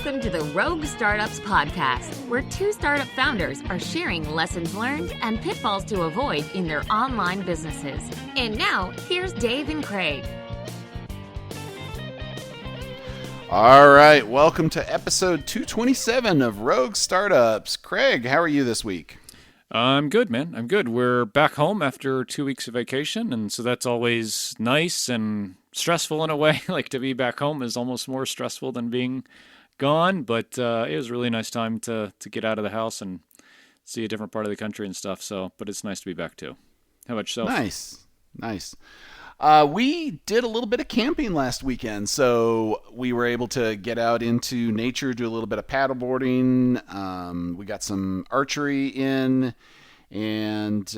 Welcome to the Rogue Startups Podcast, where two startup founders are sharing lessons learned and pitfalls to avoid in their online businesses. And now, here's Dave and Craig. All right, welcome to episode 227 of Rogue Startups. Craig, how are you this week? I'm good, man. I'm good. We're back home after 2 weeks of vacation, and so that's always nice and stressful in a way. Like, to be back home is almost more stressful than being gone, but it was a really nice time to get out of the house and see a different part of the country and stuff. So, but it's nice to be back too. How about yourself? Nice. We did a little bit of camping last weekend, so we were able to get out into nature, do a little bit of paddleboarding. We got some archery in, and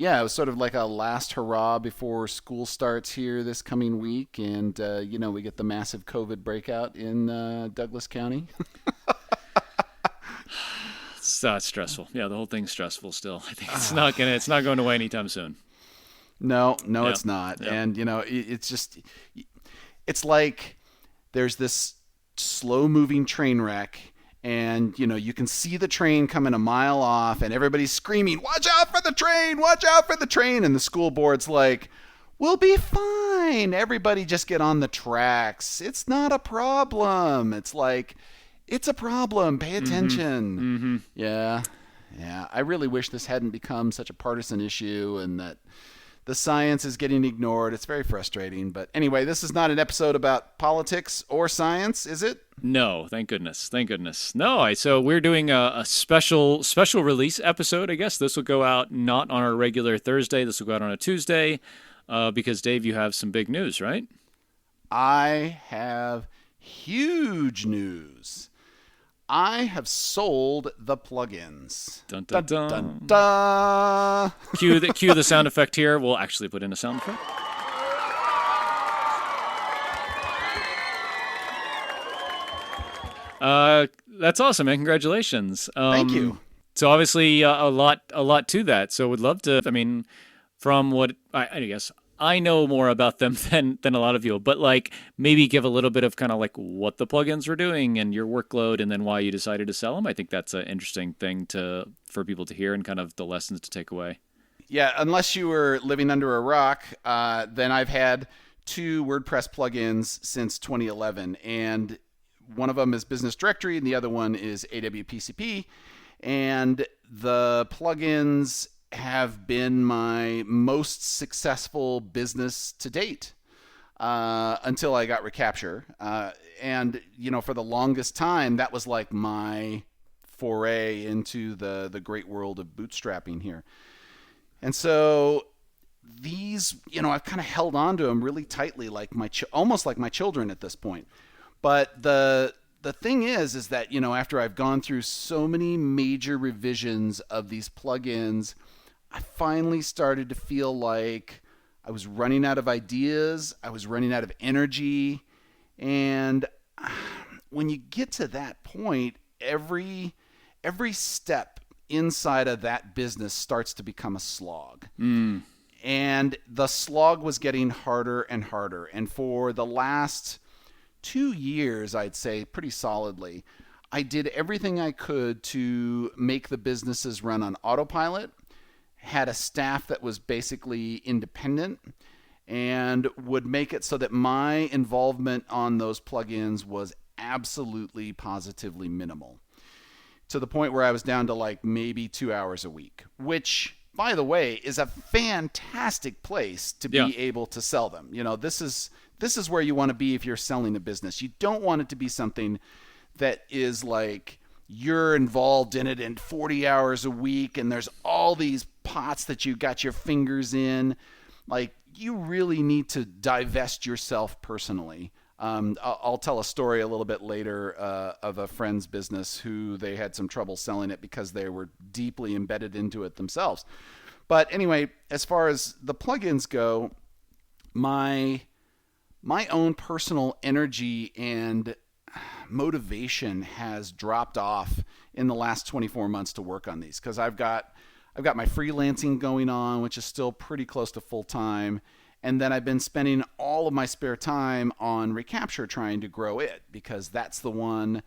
it was sort of like a last hurrah before school starts here this coming week. And, we get the massive COVID breakout in Douglas County. It's stressful. Yeah, the whole thing's stressful still. I think it's not going away anytime soon. No, it's not. Yep. And, it's like there's this slow-moving train wreck, and, you can see the train coming a mile off, and everybody's screaming, "Watch out for the train! Watch out for the train!" And the school board's like, "We'll be fine. Everybody just get on the tracks. It's not a problem." It's like, it's a problem. Pay attention. Mm-hmm. Yeah. I really wish this hadn't become such a partisan issue and that the science is getting ignored. It's very frustrating. But anyway, this is not an episode about politics or science, is it? No, thank goodness. No, so we're doing a special release episode, I guess. This will go out not on our regular Thursday. This will go out on a Tuesday because, Dave, you have some big news, right? I have huge news. I have sold the plugins. Dun, dun, dun. Dun, dun. Cue the sound effect here. We'll actually put in a sound effect. That's awesome, man. Congratulations. Thank you. So obviously a lot to that. So would love to, from what I guess I know more about them than a lot of you, but like maybe give a little bit of kind of like what the plugins were doing and your workload and then why you decided to sell them. I think that's an interesting thing for people to hear and kind of the lessons to take away. Yeah, unless you were living under a rock, then I've had 2 WordPress plugins since 2011, and one of them is Business Directory and the other one is AWPCP, and the plugins have been my most successful business to date until I got Recapture. And, for the longest time, that was like my foray into the great world of bootstrapping here. And so these, I've kind of held on to them really tightly, like almost like my children at this point. But the thing is that, after I've gone through so many major revisions of these plugins, I finally started to feel like I was running out of ideas, I was running out of energy, and when you get to that point, every step inside of that business starts to become a slog. And the slog was getting harder and harder, and for the last 2 years, I'd say pretty solidly, I did everything I could to make the businesses run on autopilot, had a staff that was basically independent, and would make it so that my involvement on those plugins was absolutely, positively minimal. To the point where I was down to like maybe 2 hours a week, which, by the way, is a fantastic place to be able to sell them. This is where you want to be if you're selling a business. You don't want it to be something that is like you're involved in it in 40 hours a week and there's all these pots that you got your fingers in. Like, you really need to divest yourself personally. I'll tell a story a little bit later of a friend's business who they had some trouble selling it because they were deeply embedded into it themselves. But anyway, as far as the plugins go, my own personal energy and motivation has dropped off in the last 24 months to work on these, because I've got my freelancing going on, which is still pretty close to full time, And then I've been spending all of my spare time on Recapture trying to grow it because that's the one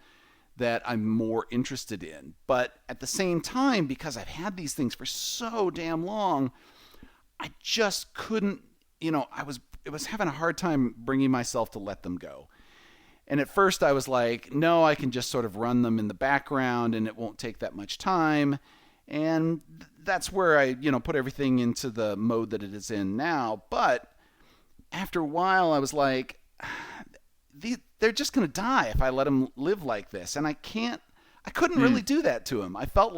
that I'm more interested in. But at the same time, because I've had these things for so damn long, I just couldn't, it was having a hard time bringing myself to let them go. And at first I was like, no, I can just sort of run them in the background and it won't take that much time. And that's where I, put everything into the mode that it is in now. But after a while I was like, they're just going to die if I let them live like this. And I couldn't really do that to them. I felt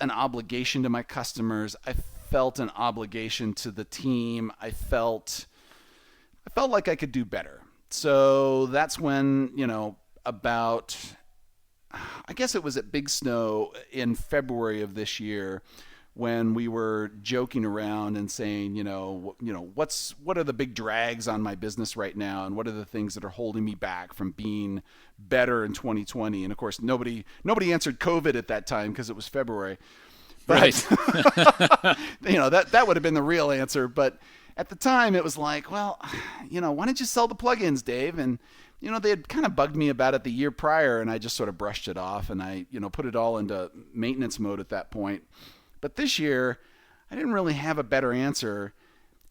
an obligation to my customers. I felt an obligation to the team. I felt like I could do better. So that's when, I guess it was at Big Snow in February of this year when we were joking around and saying, what are the big drags on my business right now, and what are the things that are holding me back from being better in 2020? And of course, nobody answered COVID at that time because it was February. But, right. that would have been the real answer. But at the time, it was like, well, why don't you sell the plugins, Dave? And they had kind of bugged me about it the year prior, and I just sort of brushed it off, and I, put it all into maintenance mode at that point. But this year, I didn't really have a better answer,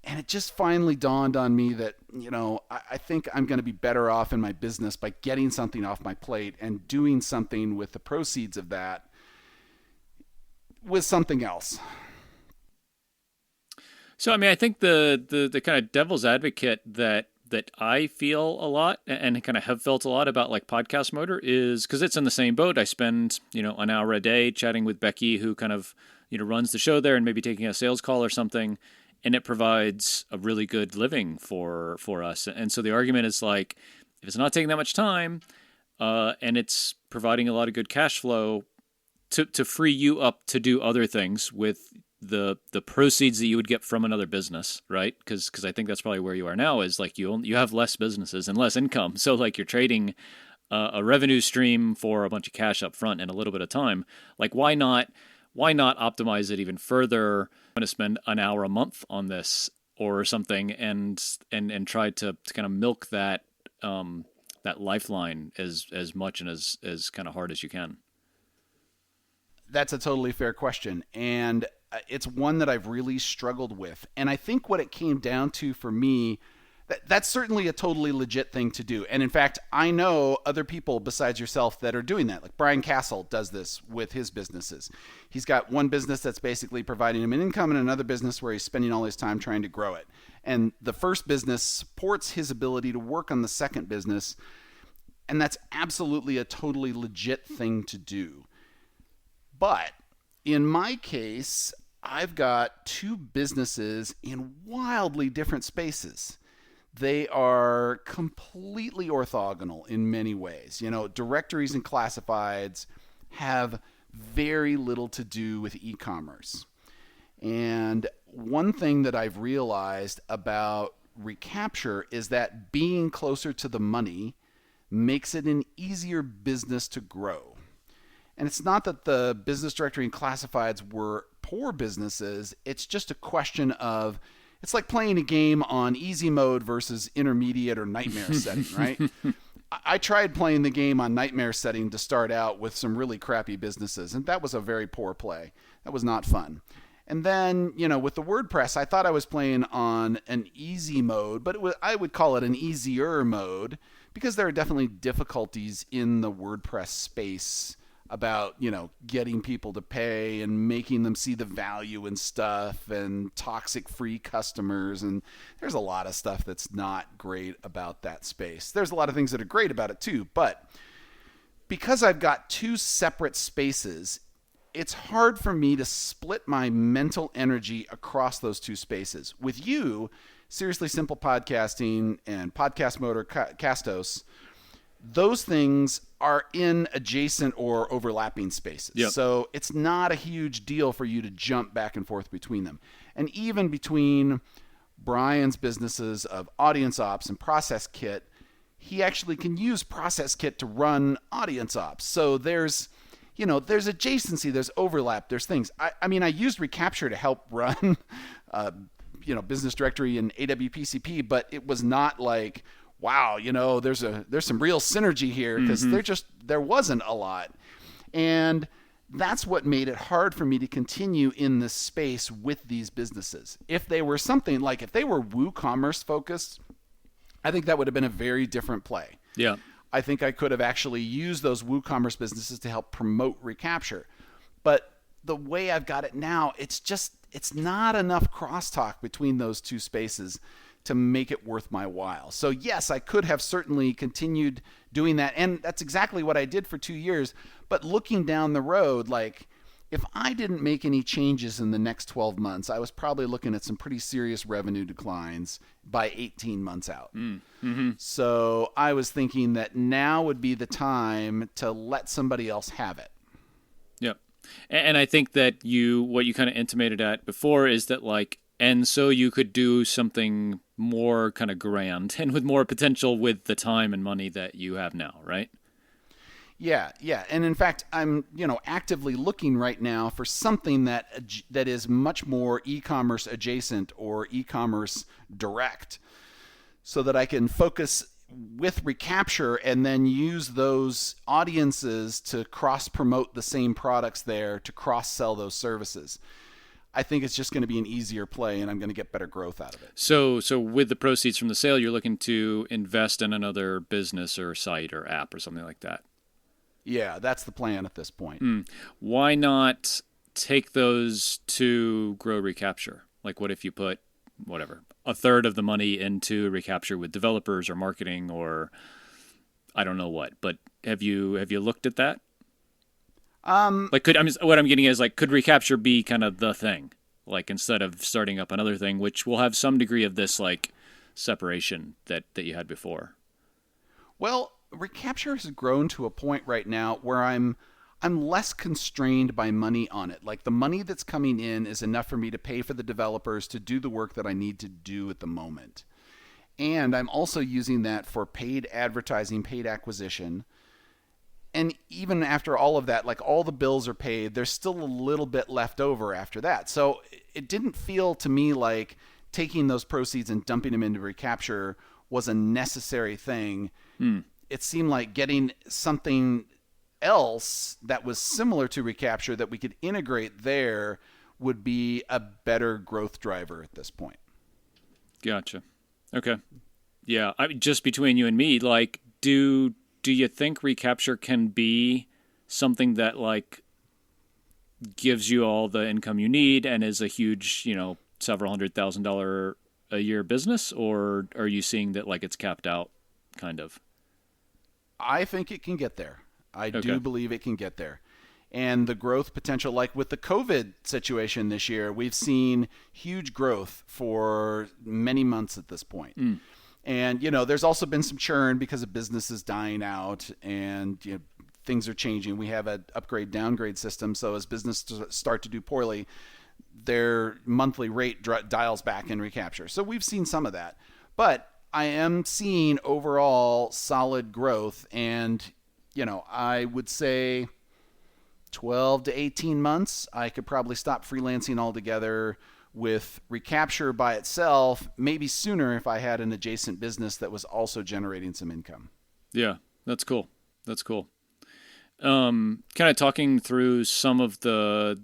and it just finally dawned on me that, I think I'm going to be better off in my business by getting something off my plate and doing something with the proceeds of that with something else. So, I think the kind of devil's advocate that I feel a lot and kind of have felt a lot about like Podcast Motor is because it's in the same boat. I spend, an hour a day chatting with Becky, who kind of, runs the show there, and maybe taking a sales call or something. And it provides a really good living for us. And so the argument is like, if it's not taking that much time and it's providing a lot of good cash flow to free you up to do other things with the proceeds that you would get from another business, right? Because I think that's probably where you are now, is like you have less businesses and less income. So like you're trading a revenue stream for a bunch of cash up front and a little bit of time. Like why not optimize it even further? I'm going to spend an hour a month on this or something and try to kind of milk that lifeline as much and as kind of hard as you can. That's a totally fair question. And it's one that I've really struggled with. And I think what it came down to for me, that's certainly a totally legit thing to do. And in fact, I know other people besides yourself that are doing that. Like Brian Castle does this with his businesses. He's got one business that's basically providing him an income and another business where he's spending all his time trying to grow it. And the first business supports his ability to work on the second business. And that's absolutely a totally legit thing to do. But in my case, I've got two businesses in wildly different spaces. They are completely orthogonal in many ways. Directories and classifieds have very little to do with e-commerce. And one thing that I've realized about Recapture is that being closer to the money makes it an easier business to grow. And it's not that the business directory and classifieds were poor businesses. It's just a question of, it's like playing a game on easy mode versus intermediate or nightmare setting, right? I tried playing the game on nightmare setting to start out with some really crappy businesses, and that was a very poor play. That was not fun. And then, with the WordPress, I thought I was playing on an easy mode, but I would call it an easier mode because there are definitely difficulties in the WordPress space about, getting people to pay and making them see the value in stuff and toxic free customers. And there's a lot of stuff that's not great about that space. There's a lot of things that are great about it too, but because I've got two separate spaces, it's hard for me to split my mental energy across those two spaces. With you, Seriously Simple Podcasting and Podcast Motor Castos, those things are in adjacent or overlapping spaces. Yep. So it's not a huge deal for you to jump back and forth between them. And even between Brian's businesses of Audience Ops and Process Kit, he actually can use Process Kit to run Audience Ops. So there's adjacency, there's overlap, there's things. I used Recapture to help run business directory and AWPCP, but it was not like, wow, there's some real synergy here, because there wasn't a lot. And that's what made it hard for me to continue in this space with these businesses. If they were something like, if they were WooCommerce focused, I think that would have been a very different play. Yeah. I think I could have actually used those WooCommerce businesses to help promote recapture. But the way I've got it now, it's not enough crosstalk between those two spaces to make it worth my while. So yes, I could have certainly continued doing that. And that's exactly what I did for 2 years. But looking down the road, like, if I didn't make any changes in the next 12 months, I was probably looking at some pretty serious revenue declines by 18 months out. So I was thinking that now would be the time to let somebody else have it. Yep. And I think that what you kind of intimated at before is that, like, and so you could do something more kind of grand and with more potential with the time and money that you have now, right? Yeah. And in fact, I'm, actively looking right now for something that is much more e-commerce adjacent or e-commerce direct, so that I can focus with recapture and then use those audiences to cross-promote the same products there, to cross-sell those services. I think it's just going to be an easier play, and I'm going to get better growth out of it. So with the proceeds from the sale, you're looking to invest in another business or site or app or something like that? Yeah, that's the plan at this point. Why not take those to grow recapture? Like, what if you put, a third of the money into recapture with developers or marketing or I don't know what? But have you looked at that? What I'm getting is, like, could recapture be kind of the thing? Like, instead of starting up another thing, which will have some degree of this, like, separation that you had before. Well, recapture has grown to a point right now where I'm less constrained by money on it. Like, the money that's coming in is enough for me to pay for the developers to do the work that I need to do at the moment. And I'm also using that for paid advertising, paid acquisition. And even after all of that, like, all the bills are paid, there's still a little bit left over after that. So it didn't feel to me like taking those proceeds and dumping them into recapture was a necessary thing. It seemed like getting something else that was similar to recapture that we could integrate there would be a better growth driver at this point. Gotcha. Okay. Yeah. Just between you and me, like, do you think recapture can be something that, like, gives you all the income you need and is a huge, several $100,000 a year business, or are you seeing that, like, it's capped out kind of? I think it can get there. I do believe it can get there. And the growth potential, like with the COVID situation this year, we've seen huge growth for many months at this point. And, there's also been some churn because of businesses dying out and things are changing. We have an upgrade downgrade system. So as businesses start to do poorly, their monthly rate dials back in recapture. So we've seen some of that. But I am seeing overall solid growth, and I would say 12 to 18 months, I could probably stop freelancing altogether with recapture by itself, maybe sooner if I had an adjacent business that was also generating some income. Yeah, that's cool. Kind of talking through some of the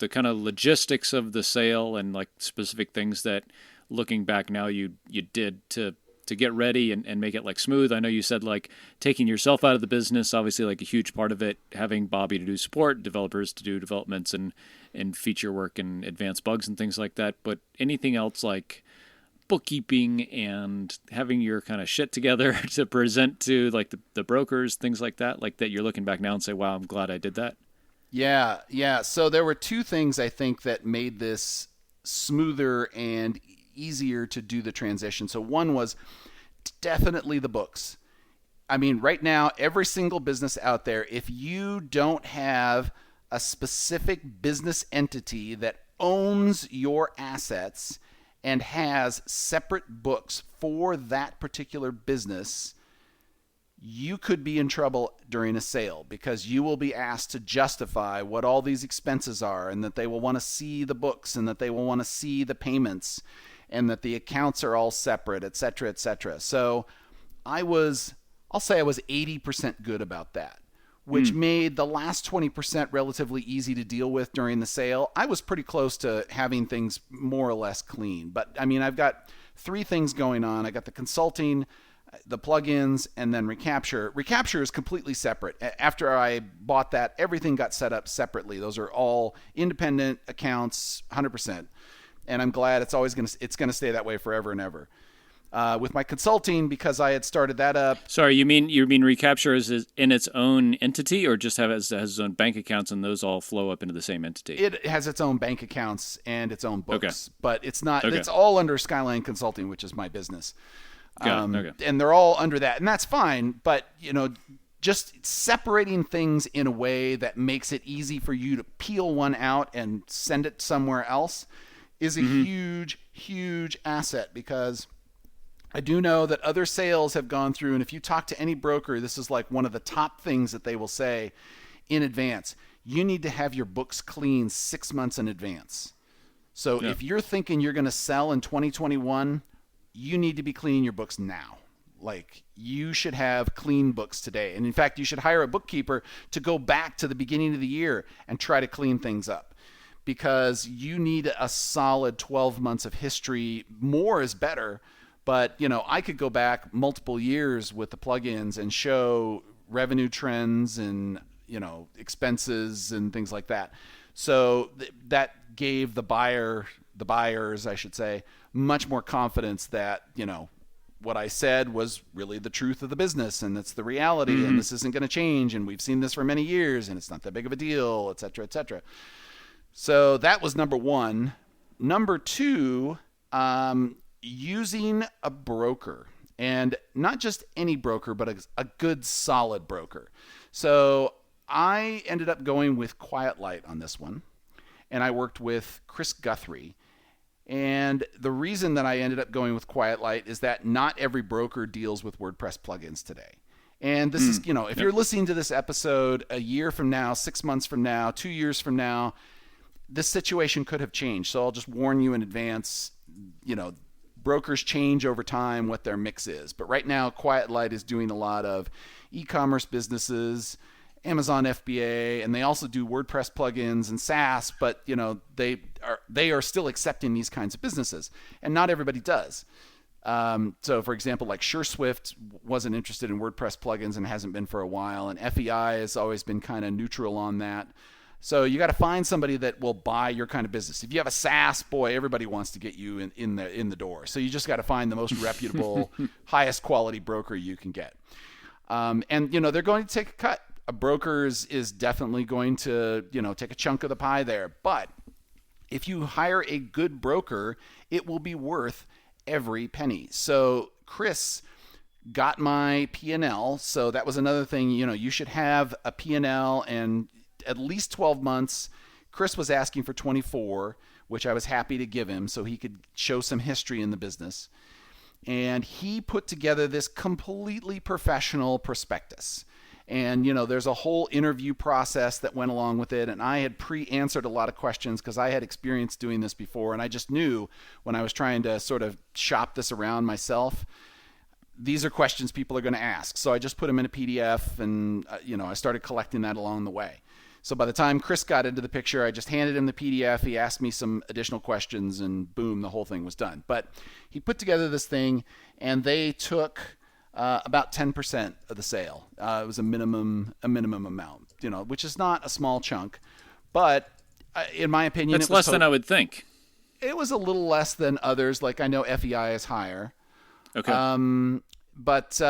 kind of logistics of the sale and, like, specific things that, looking back now, you did to get ready and make it, like, smooth. I know you said, like, taking yourself out of the business, obviously, like, a huge part of it, having Bobby to do support, developers to do developments and feature work and advanced bugs and things like that. But anything else, like bookkeeping and having your kind of shit together to present to, like, the brokers, things like that you're looking back now and say, wow, I'm glad I did that? Yeah. So there were two things I think that made this smoother and easier to do the transition. So one was definitely the books. I mean, right now, every single business out there, if you don't have a specific business entity that owns your assets and has separate books for that particular business, you could be in trouble during a sale, because you will be asked to justify what all these expenses are, and that they will want to see the books and that they will want to see the payments. and that the accounts are all separate, et cetera, et cetera. So I'll say I was 80% good about that, which made the last 20% relatively easy to deal with during the sale. I was pretty close to having things more or less clean. But, I mean, I've got 3 things going on. I got the consulting, the plugins, and then Recapture. Recapture is completely separate. After I bought that, everything got set up separately. Those are all independent accounts, 100%. And I'm glad it's going to stay that way forever and ever. With my consulting, because I had started that up. Sorry, you mean Recapture is in its own entity, or just has its own bank accounts and those all flow up into the same entity? It has its own bank accounts and its own books, okay. But it's not. Okay. It's all under Skyline Consulting, which is my business. Okay. And they're all under that, and that's fine. But just separating things in a way that makes it easy for you to peel one out and send it somewhere else is a huge, huge asset, because I do know that other sales have gone through, and if you talk to any broker, this is like one of the top things that they will say in advance. You need to have your books clean 6 months in advance. So if you're thinking you're going to sell in 2021, you need to be cleaning your books now. Like, you should have clean books today. And in fact, you should hire a bookkeeper to go back to the beginning of the year and try to clean things up, because you need a solid 12 months of history. More is better. But, I could go back multiple years with the plugins and show revenue trends and, expenses and things like that. So that gave the buyers, I should say, much more confidence that, what I said was really the truth of the business, and it's the reality, and this isn't going to change, and we've seen this for many years, and it's not that big of a deal, et cetera, et cetera. So that was number 1. Number 2, using a broker, and not just any broker, but a good solid broker. So I ended up going with Quiet Light on this one, and I worked with Chris Guthrie. And the reason that I ended up going with Quiet Light is that not every broker deals with WordPress plugins today. And this is, if you're listening to this episode a year from now, 6 months from now, 2 years from now, this situation could have changed. So I'll just warn you in advance, brokers change over time what their mix is. But right now, Quiet Light is doing a lot of e-commerce businesses, Amazon FBA, and they also do WordPress plugins and SaaS, but they are still accepting these kinds of businesses, and not everybody does. So for example, like SureSwift wasn't interested in WordPress plugins and hasn't been for a while, and FEI has always been kind of neutral on that. So you got to find somebody that will buy your kind of business. If you have a SaaS, boy, everybody wants to get you in the door. So you just got to find the most reputable, highest quality broker you can get. And they're going to take a cut. A broker is definitely going to take a chunk of the pie there. But if you hire a good broker, it will be worth every penny. So Chris got my P&L. So that was another thing. You should have a P&L and at least 12 months. Chris was asking for 24, which I was happy to give him so he could show some history in the business. And he put together this completely professional prospectus. And, there's a whole interview process that went along with it. And I had pre-answered a lot of questions because I had experience doing this before. And I just knew when I was trying to sort of shop this around myself, these are questions people are going to ask. So I just put them in a PDF and, I started collecting that along the way. So by the time Chris got into the picture, I just handed him the PDF. He asked me some additional questions and boom, the whole thing was done. But he put together this thing and they took about 10% of the sale. It was a minimum amount, which is not a small chunk, but in my opinion, it's less than I would think. It was a little less than others. Like I know FEI is higher. Okay. But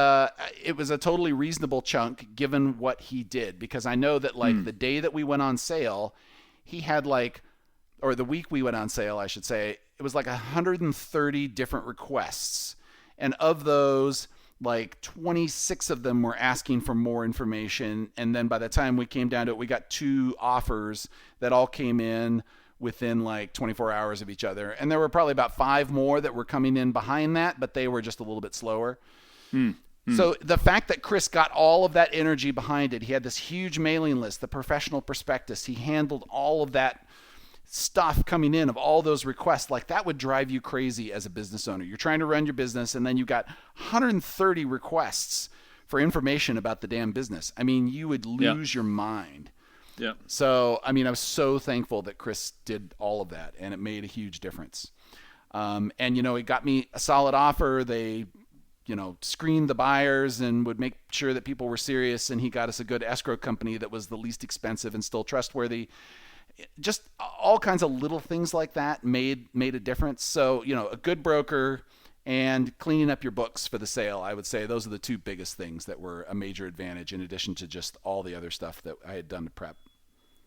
it was a totally reasonable chunk given what he did, because I know that the day that we went on sale, he had or the week we went on sale, I should say, it was 130 different requests. And of those, 26 of them were asking for more information. And then by the time we came down to it, we got 2 offers that all came in within 24 hours of each other. And there were probably about 5 more that were coming in behind that, but they were just a little bit slower. So the fact that Chris got all of that energy behind it, he had this huge mailing list, the professional prospectus, he handled all of that stuff coming in of all those requests, like that would drive you crazy as a business owner. You're trying to run your business and then you got 130 requests for information about the damn business. I mean, you would lose your mind. Yeah. So, I mean, I was so thankful that Chris did all of that, and it made a huge difference. And, it got me a solid offer. They, screened the buyers and would make sure that people were serious, and he got us a good escrow company that was the least expensive and still trustworthy. Just all kinds of little things like that made a difference. So, a good broker and cleaning up your books for the sale, I would say those are the two biggest things that were a major advantage, in addition to just all the other stuff that I had done to prep.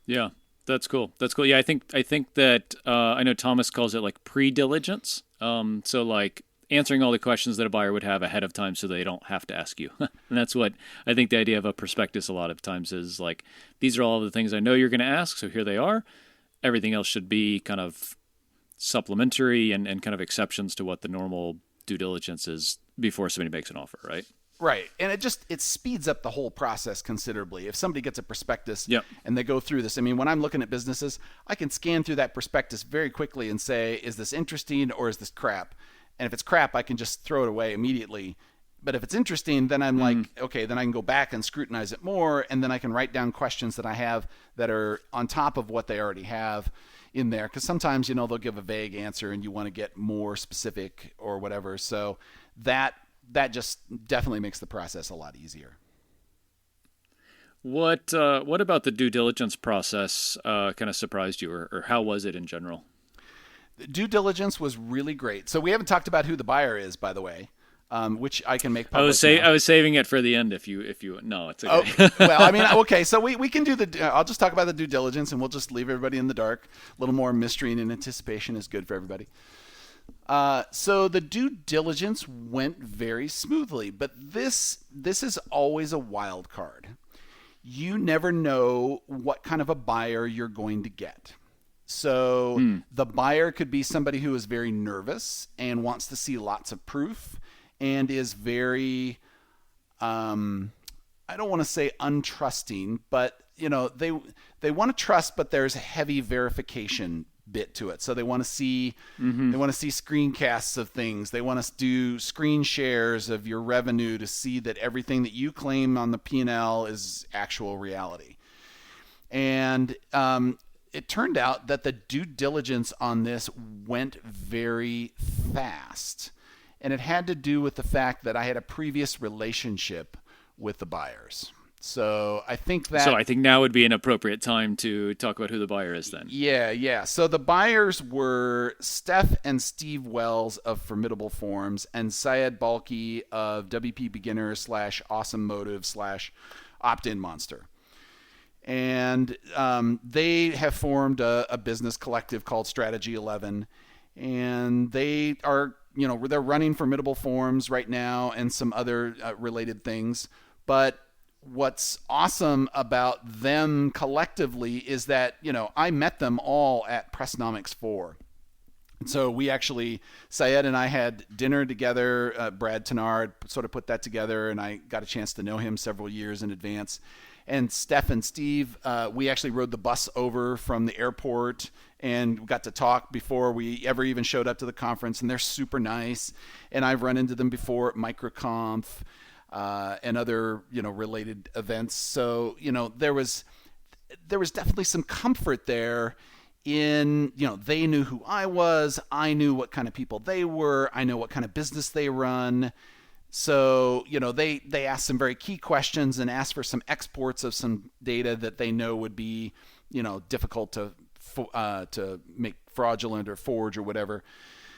Yeah, that's cool. Yeah, I think that I know Thomas calls it like pre-diligence. So like answering all the questions that a buyer would have ahead of time so they don't have to ask you. And that's what I think the idea of a prospectus a lot of times is, like, these are all of the things I know you're going to ask, so here they are. Everything else should be kind of supplementary and kind of exceptions to what the normal due diligence is before somebody makes an offer, right? Right. And it speeds up the whole process considerably. If somebody gets a prospectus and they go through this, I mean, when I'm looking at businesses, I can scan through that prospectus very quickly and say, is this interesting or is this crap? And if it's crap, I can just throw it away immediately. But if it's interesting, then I'm like, okay, then I can go back and scrutinize it more, and then I can write down questions that I have that are on top of what they already have in there. Because sometimes, they'll give a vague answer and you want to get more specific or whatever. So that just definitely makes the process a lot easier. What about the due diligence process kind of surprised you, or how was it in general? The due diligence was really great. So we haven't talked about who the buyer is, by the way, which I can make public. I was saving it for the end. If you no, it's okay. Well, I mean, okay. So we can do I'll just talk about the due diligence, and we'll just leave everybody in the dark. A little more mystery and anticipation is good for everybody. So the due diligence went very smoothly, but this is always a wild card. You never know what kind of a buyer you're going to get. So the buyer could be somebody who is very nervous and wants to see lots of proof and is very, I don't want to say untrusting, but they want to trust, but there's a heavy verification bit to it. So they want to see they want to see screencasts of things. They want to do screen shares of your revenue to see that everything that you claim on the P&L is actual reality. And it turned out that the due diligence on this went very fast. And it had to do with the fact that I had a previous relationship with the buyers. So I think now would be an appropriate time to talk about who the buyer is then. Yeah. So the buyers were Steph and Steve Wells of Formidable Forms and Syed Balki of WP Beginner / Awesome Motive / Opt-in Monster. And they have formed a business collective called Strategy 11. And they are, they're running Formidable Forms right now and some other related things. But what's awesome about them collectively is that, I met them all at Pressnomics 4. And so we actually, Syed and I had dinner together. Brad Tenard sort of put that together, and I got a chance to know him several years in advance. And Steph and Steve, we actually rode the bus over from the airport and got to talk before we ever even showed up to the conference. And they're super nice. And I've run into them before at MicroConf and other, related events. So, there was definitely some comfort there in, they knew who I was. I knew what kind of people they were. I know what kind of business they run. So, they asked some very key questions and asked for some exports of some data that they know would be, difficult to make fraudulent or forge or whatever.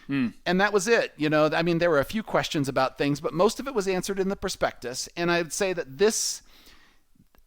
And that was it. There were a few questions about things, but most of it was answered in the prospectus. And I'd say that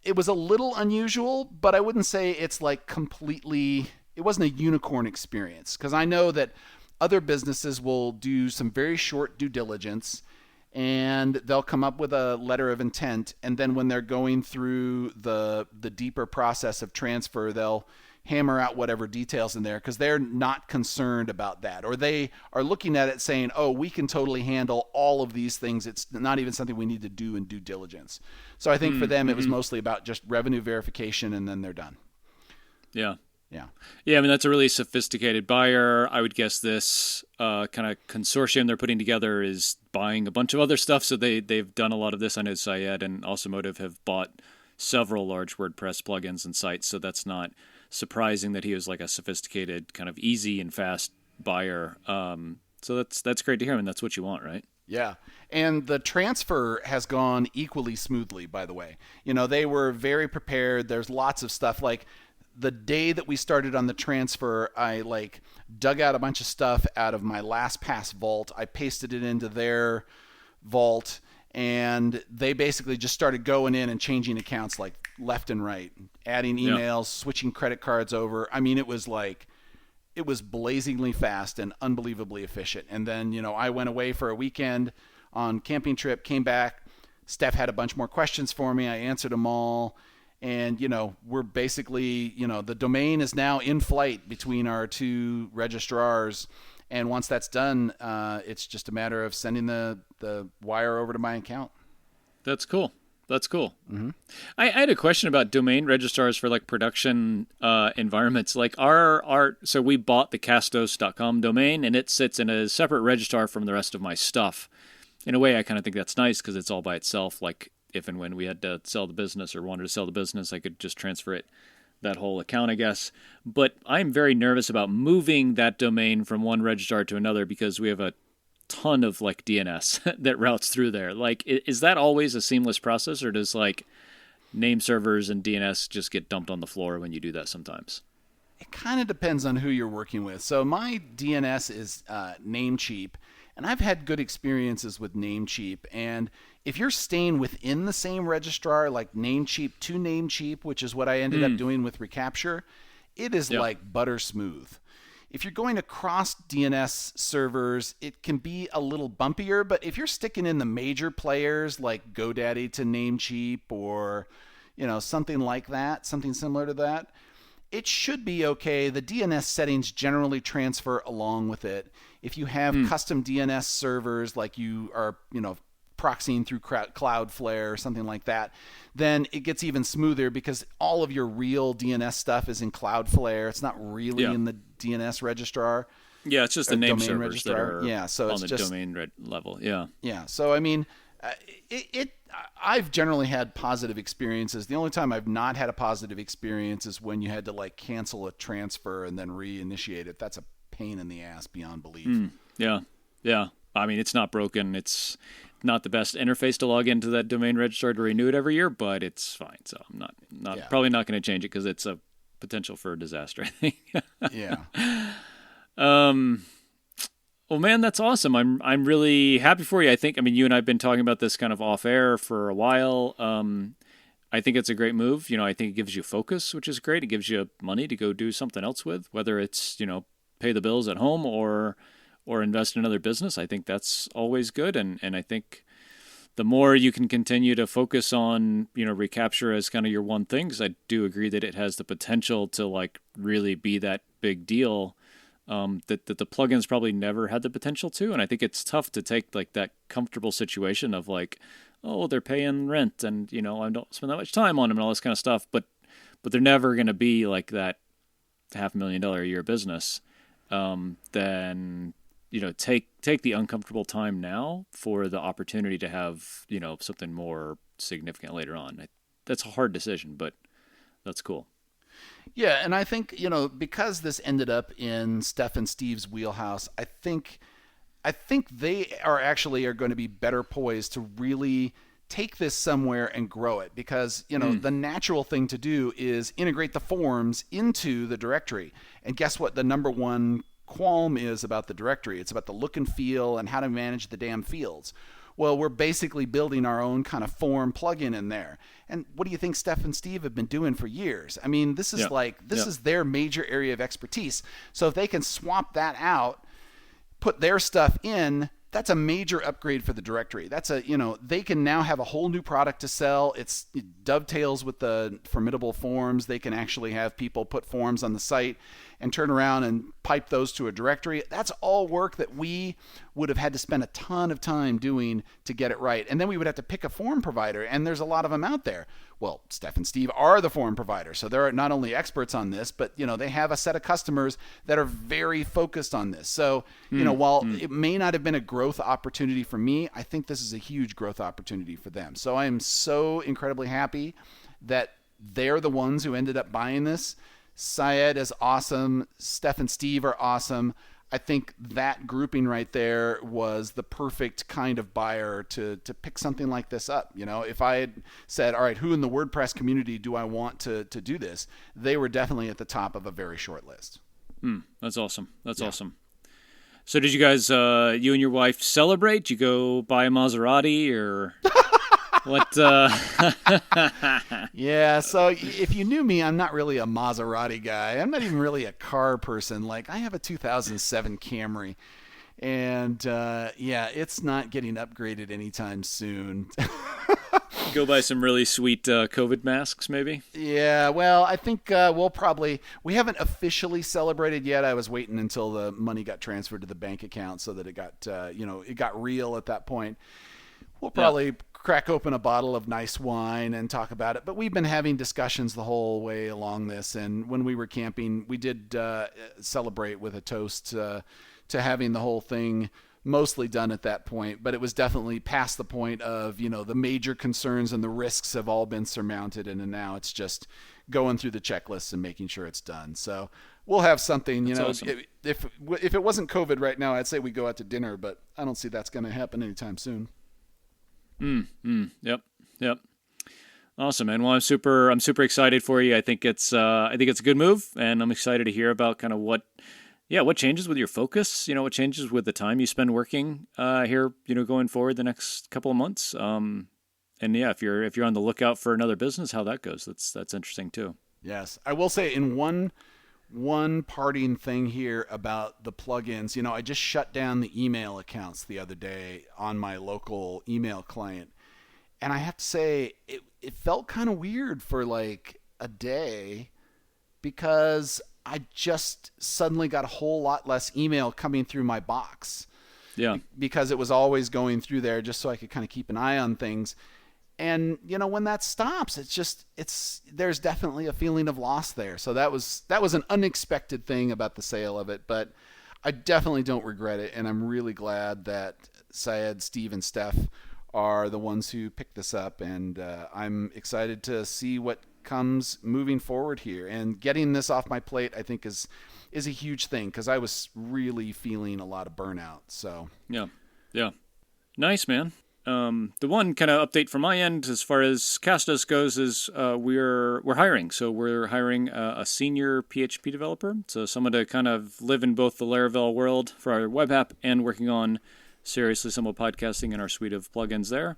it was a little unusual, but I wouldn't say it's like completely, it wasn't a unicorn experience, because I know that other businesses will do some very short due diligence and they'll come up with a letter of intent. And then when they're going through the deeper process of transfer, they'll hammer out whatever details in there because they're not concerned about that. Or they are looking at it saying, oh, we can totally handle all of these things. It's not even something we need to do in due diligence. So I think for them, it was mostly about just revenue verification and then they're done. Yeah. Yeah. Yeah, I mean, that's a really sophisticated buyer. I would guess this kind of consortium they're putting together is buying a bunch of other stuff. So they've done a lot of this. I know Syed and Automotive have bought several large WordPress plugins and sites. So that's not surprising that he was like a sophisticated, kind of easy and fast buyer. So that's great to hear. I mean, that's what you want, right? Yeah. And the transfer has gone equally smoothly, by the way. They were very prepared. There's lots of stuff like the day that we started on the transfer, I dug out a bunch of stuff out of my LastPass vault. I pasted it into their vault, and they basically just started going in and changing accounts like left and right, adding emails, switching credit cards over. I mean, it was blazingly fast and unbelievably efficient. And then, I went away for a weekend on camping trip, came back. Steph had a bunch more questions for me. I answered them all. And, we're basically, the domain is now in flight between our two registrars. And once that's done, it's just a matter of sending the wire over to my account. That's cool. Mm-hmm. I had a question about domain registrars for production environments. So we bought the castos.com domain, and it sits in a separate registrar from the rest of my stuff. In a way, I kind of think that's nice because it's all by itself. If and when we had to sell the business or wanted to sell the business, I could just transfer that whole account, I guess. But I'm very nervous about moving that domain from one registrar to another because we have a ton of DNS that routes through there. Is that always a seamless process, or does name servers and DNS just get dumped on the floor when you do that sometimes? It kind of depends on who you're working with. So my DNS is Namecheap, and I've had good experiences with Namecheap. And if you're staying within the same registrar, like Namecheap to Namecheap, which is what I ended up doing with Recapture, it is butter smooth. If you're going across DNS servers, it can be a little bumpier, but if you're sticking in the major players like GoDaddy to Namecheap or, something like that, something similar to that, it should be okay. The DNS settings generally transfer along with it. If you have custom DNS servers like you are, proxying through Cloudflare or something like that, then it gets even smoother because all of your real DNS stuff is in Cloudflare. It's not really in the DNS registrar. Yeah, it's just the name servers registrar. that are so on it's the just, domain level. Yeah. Yeah. So, I mean, I've generally had positive experiences. The only time I've not had a positive experience is when you had to cancel a transfer and then reinitiate it. That's a pain in the ass beyond belief. Yeah. I mean, it's not broken. It's not the best interface to log into that domain registrar to renew it every year, but it's fine. So I'm probably not going to change it because it's a potential for a disaster, I think. Yeah. Well, man, that's awesome. I'm really happy for you. I mean, you and I have been talking about this kind of off air for a while. I think it's a great move. I think it gives you focus, which is great. It gives you money to go do something else with, whether it's, pay the bills at home or invest in another business. I think that's always good. And I think the more you can continue to focus on, Recapture as kind of your one thing, because I do agree that it has the potential to really be that big deal that the plugins probably never had the potential to. And I think it's tough to take that comfortable situation of oh, they're paying rent and, I don't spend that much time on them and all this kind of stuff. But they're never going to be that $500,000 a year business. Then take the uncomfortable time now for the opportunity to have something more significant later on. That's a hard decision, but that's cool. Yeah, and I think because this ended up in Steph and Steve's wheelhouse, I think they are going to be better poised to really take this somewhere and grow it, because the natural thing to do is integrate the forms into the directory. And guess what? The number one qualm is about the directory. It's about the look and feel and how to manage the damn fields. Well, we're basically building our own kind of form plugin in there. And what do you think Steph and Steve have been doing for years? I mean, this is is their major area of expertise. So if they can swap that out, put their stuff in, that's a major upgrade for the directory. That's they can now have a whole new product to sell. It dovetails with the formidable forms. They can actually have people put forms on the site. and turn around and pipe those to a directory. That's all work that we would have had to spend a ton of time doing to get it right. And then we would have to pick a form provider, and there's a lot of them out there. Well, Steph and Steve are the form provider, so they're not only experts on this, but they have a set of customers that are very focused on this. So, while it may not have been a growth opportunity for me, I think this is a huge growth opportunity for them. So I am so incredibly happy that they're the ones who ended up buying this. Syed is awesome. Steph and Steve are awesome. I think that grouping right there was the perfect kind of buyer to pick something like this up. If I had said, all right, who in the WordPress community do I want to do this? They were definitely at the top of a very short list. That's awesome. That's awesome. So did you guys, you and your wife celebrate? Did you go buy a Maserati or what? Yeah, so if you knew me, I'm not really a Maserati guy. I'm not even really a car person. Like, I have a 2007 Camry, and it's not getting upgraded anytime soon. Go buy some really sweet COVID masks, maybe? Yeah, well, I think we haven't officially celebrated yet. I was waiting until the money got transferred to the bank account so that it got, it got real at that point. We'll probably crack open a bottle of nice wine and talk about it. But we've been having discussions the whole way along this. And when we were camping, we did celebrate with a toast to having the whole thing mostly done at that point. But it was definitely past the point of, the major concerns and the risks have all been surmounted. And now it's just going through the checklists and making sure it's done. So we'll have something, awesome. If it wasn't COVID right now, I'd say we go out to dinner, but I don't see that's going to happen anytime soon. Yep. Awesome, man. Well, I'm super excited for you. I think it's a good move, and I'm excited to hear about kind of what changes with your focus. What changes with the time you spend working here. Going forward the next couple of months. And if you're on the lookout for another business, how that goes. That's interesting too. Yes, I will say in one parting thing here about the plugins. I just shut down the email accounts the other day on my local email client. And I have to say, it felt kind of weird for like a day because I just suddenly got a whole lot less email coming through my box. Yeah. Because it was always going through there just so I could kind of keep an eye on things. And, when that stops, there's definitely a feeling of loss there. So that was an unexpected thing about the sale of it, but I definitely don't regret it. And I'm really glad that Syed, Steve, and Steph are the ones who picked this up. And I'm excited to see what comes moving forward here. And getting this off my plate, I think, is a huge thing because I was really feeling a lot of burnout. So yeah. Nice, man. The one kind of update from my end as far as Castos goes is we're hiring. So we're hiring a senior PHP developer, so someone to kind of live in both the Laravel world for our web app and working on Seriously Simple Podcasting and our suite of plugins there.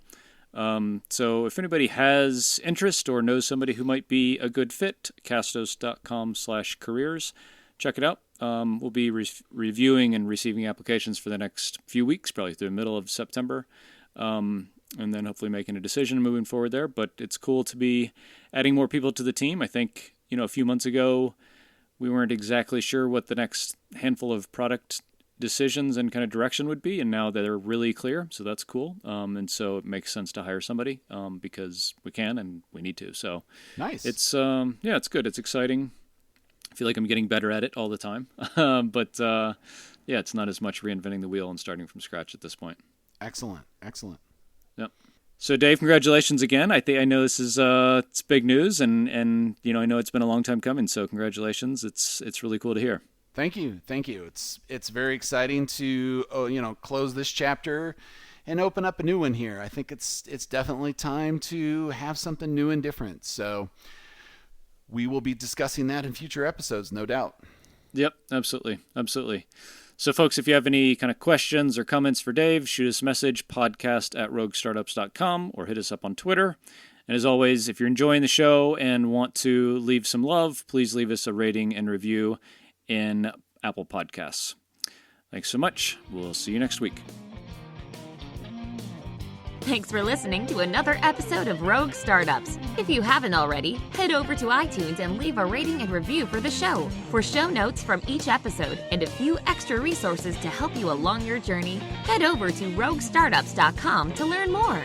So if anybody has interest or knows somebody who might be a good fit, castos.com/careers. Check it out. We'll be reviewing and receiving applications for the next few weeks, probably through the middle of September. And then hopefully making a decision moving forward there. But it's cool to be adding more people to the team. I think, a few months ago, we weren't exactly sure what the next handful of product decisions and kind of direction would be. And now they're really clear. So that's cool. And so it makes sense to hire somebody because we can and we need to. So nice. It's, it's good. It's exciting. I feel like I'm getting better at it all the time. But it's not as much reinventing the wheel and starting from scratch at this point. Excellent. Yep. So Dave, congratulations again. I know this is it's big news, and I know it's been a long time coming. So congratulations. It's really cool to hear. Thank you. It's very exciting to close this chapter and open up a new one here. I think it's definitely time to have something new and different. So we will be discussing that in future episodes, no doubt. Yep, absolutely. So, folks, if you have any kind of questions or comments for Dave, shoot us a message, podcast@roguestartups.com, or hit us up on Twitter. And as always, if you're enjoying the show and want to leave some love, please leave us a rating and review in Apple Podcasts. Thanks so much. We'll see you next week. Thanks for listening to another episode of Rogue Startups. If you haven't already, head over to iTunes and leave a rating and review for the show. For show notes from each episode and a few extra resources to help you along your journey, head over to roguestartups.com to learn more.